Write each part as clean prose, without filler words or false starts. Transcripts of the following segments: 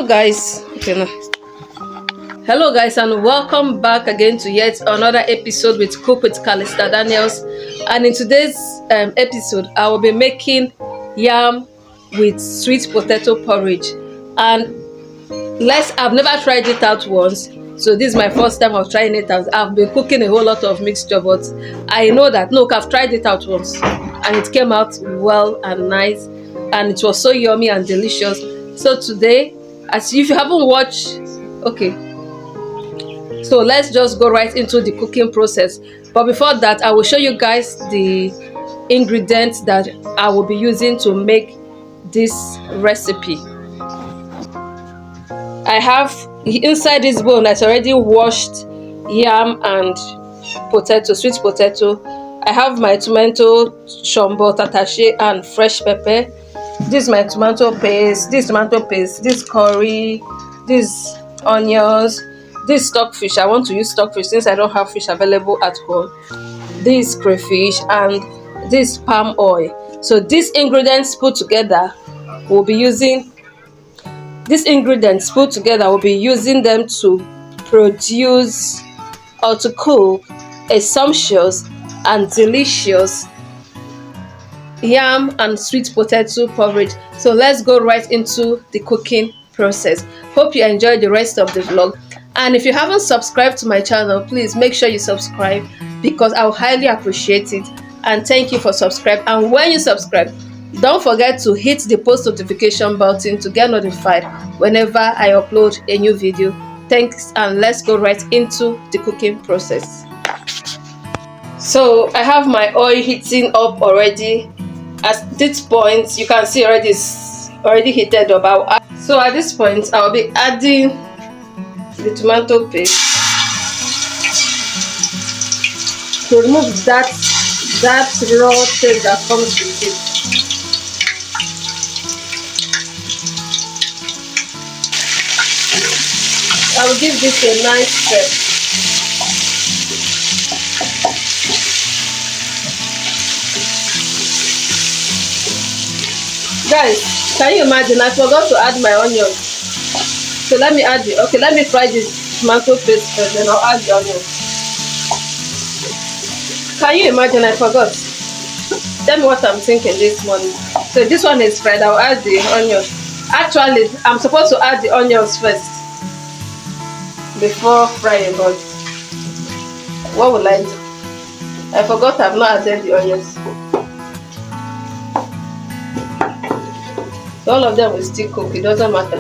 Hello guys, hello guys, and welcome back again to yet another episode with Cook with Calista Daniels. And in today's episode, I will be making yam with sweet potato porridge. And I've never tried it out once, so this is my first time of trying it out. I've been cooking a whole lot of mixture, but I know that look, I've tried it out once and it came out well and nice, and it was so yummy and delicious. So today, as if you haven't watched, okay, so let's just go right into the cooking process. But before that, I will show you guys the ingredients that I will be using to make this recipe. I have inside this bowl that's already washed yam and potato, sweet potato. I have my tomato, shombo, tatashe, and fresh pepper. This is my tomato paste, this curry, this onions, this stockfish. I want to use stockfish since I don't have fish available at home. This crayfish and this palm oil. So these ingredients put together, we'll be using them to produce or to cook a sumptuous and delicious yam and sweet potato porridge. So let's go right into the cooking process. Hope you enjoy the rest of the vlog, and if you haven't subscribed to my channel, please make sure you subscribe, because I will highly appreciate it. And thank you for subscribing. And when you subscribe, don't forget to hit the post notification button to get notified whenever I upload a new video. Thanks, and let's go right into the cooking process. So I have my oil heating up already. At this point, you can see already it's already heated up. So at this point, I'll be adding the tomato paste to remove that raw taste that comes with it. I will give this a nice stir. Guys, can you imagine? I forgot to add my onions. So let me fry this tomato paste first, then I'll add the onions. Can you imagine? I forgot. Tell me what I'm thinking this morning. So this one is fried. I'll add the onions. Actually, I'm supposed to add the onions first before frying, but what will I do? I forgot I've not added the onions. So all of them will still cook, it doesn't matter.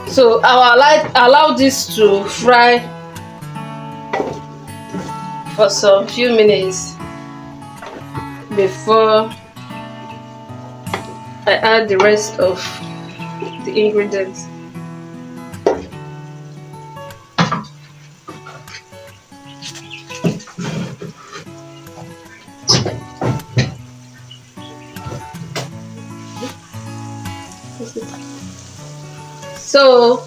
So I will allow this to fry for some few minutes before I add the rest of the ingredients. So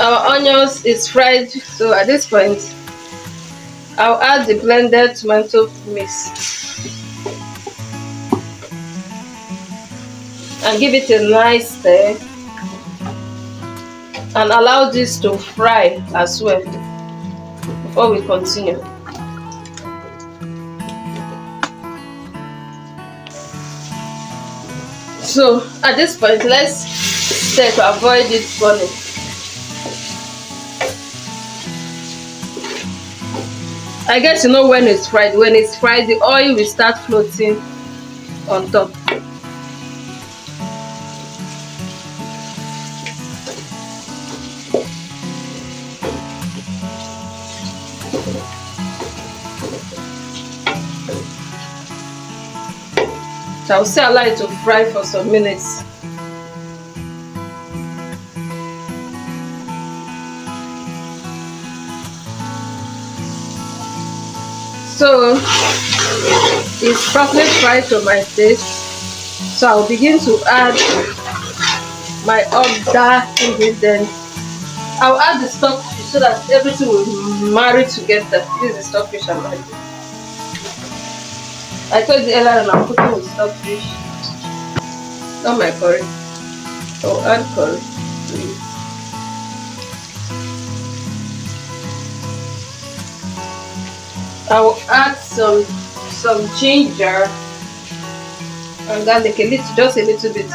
our onions is fried. So at this point, I'll add the blended tomato mix and give it a nice stir, and allow this to fry as well before we continue. So at this point, let's stir to avoid it burning. I guess you know when it's fried. When it's fried, the oil will start floating on top. So I'll still allow it to fry for some minutes. So it's properly fried to my taste. So I'll begin to add my other ingredients. I'll add the stockfish so that everything will marry together. This is the stockfish I'm adding. I told you earlier I'm cooking with stockfish. not my curry. I'll add curry. I will add some ginger and garlic, a little, just a little bit.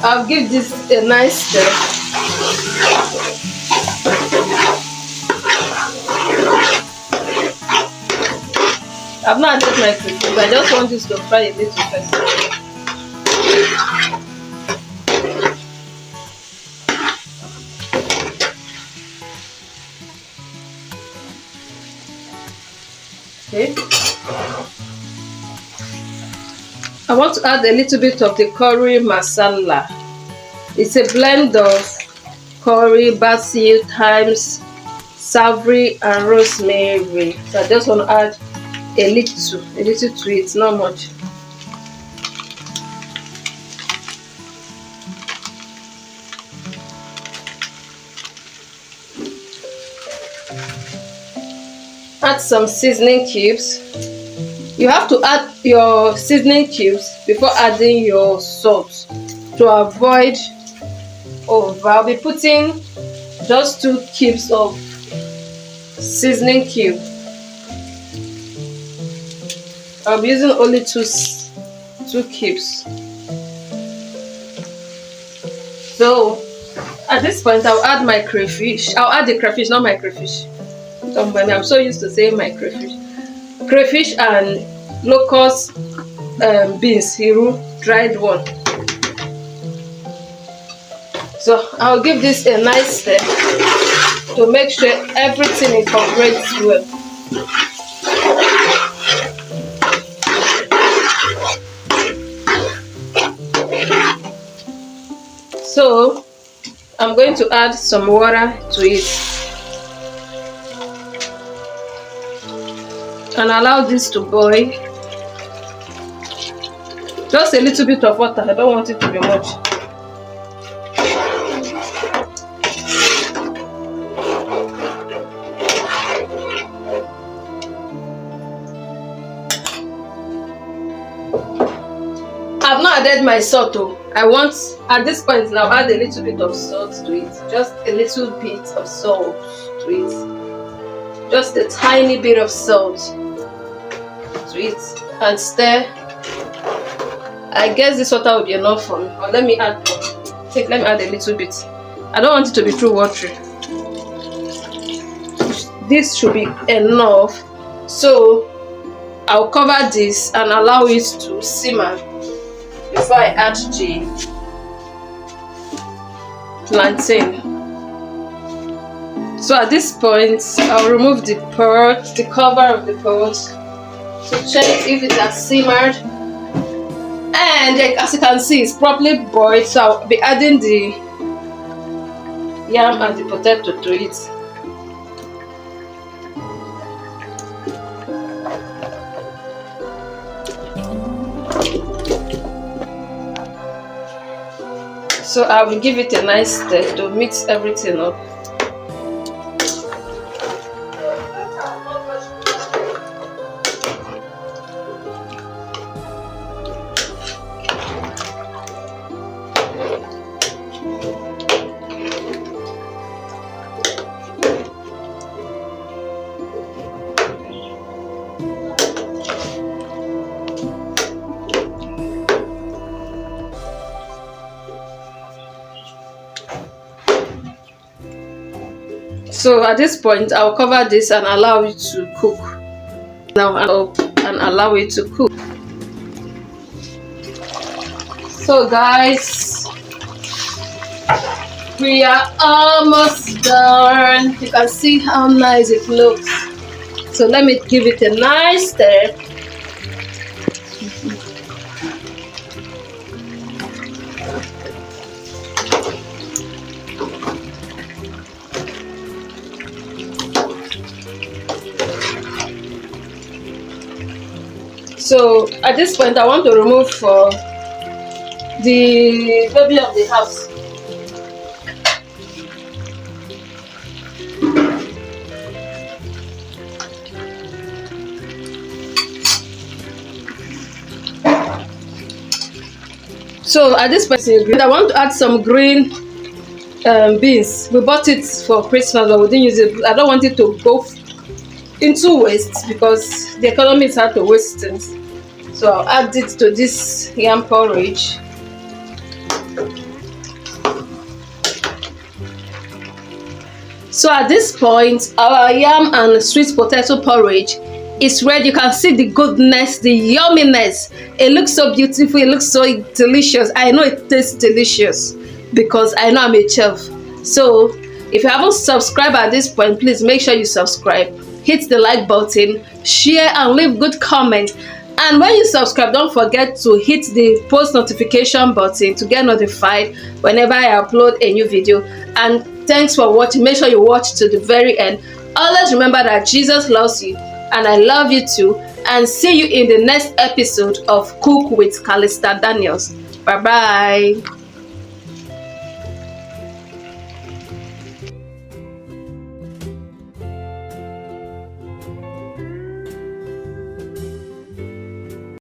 I'll give this a nice stir. I've not added my crayfish, I just want this to fry a little first. Okay. I want to add a little bit of the curry masala. It's a blend of curry, basil, thyme, savory, and rosemary. So I just want to add a little to it, not much. Add some seasoning cubes. You have to add your seasoning cubes before adding your salt to avoid over. I'll be putting just 2 cubes of seasoning cube. I'll be using only two cubes. So at this point I'll add my crayfish. I'll add the crayfish, not my crayfish. Don't mind me, I'm so used to saying my crayfish. Crayfish and locust beans, hiru, dried one. So I'll give this a nice stir to make sure everything incorporates well. So I'm going to add some water to it and allow this to boil. Just a little bit of water, I don't want it to be much. I've not added my salt though. I want, at this point now, add a little bit of salt to it. Just a little bit of salt to it. Just a tiny bit of salt to it. And stir. I guess this water will be enough for me. Or let me add more. Let me add a little bit. I don't want it to be too watery. This should be enough. So I'll cover this and allow it to simmer before I add the plantain. So at this point, I'll remove the pot, the cover of the pot, to check if it has simmered. And as you can see, it's properly boiled. So I'll be adding the yam and the potato to it. So I will give it a nice stir to mix everything up. So at this point, I'll cover this and allow it to cook. Now and allow it to cook. So guys, we are almost done. You can see how nice it looks. So let me give it a nice stir. So at this point, I want to remove the baby of the house. So at this point, I want to add some green beans. We bought it for Christmas, but we didn't use it. I don't want it to go into waste because the economy is hard to waste things. So I'll add it to this yam porridge. So at this point, our yam and sweet potato porridge is ready. You can see the goodness, the yumminess. It looks so beautiful. It looks so delicious. I know it tastes delicious because I know I'm a chef. So if you haven't subscribed at this point, please make sure you subscribe. Hit the like button, share, and leave good comment. And when you subscribe, don't forget to hit the post notification button to get notified whenever I upload a new video. And thanks for watching. Make sure you watch to the very end. Always remember that Jesus loves you and I love you too. And see you in the next episode of Cook with Calista Daniels. Bye bye.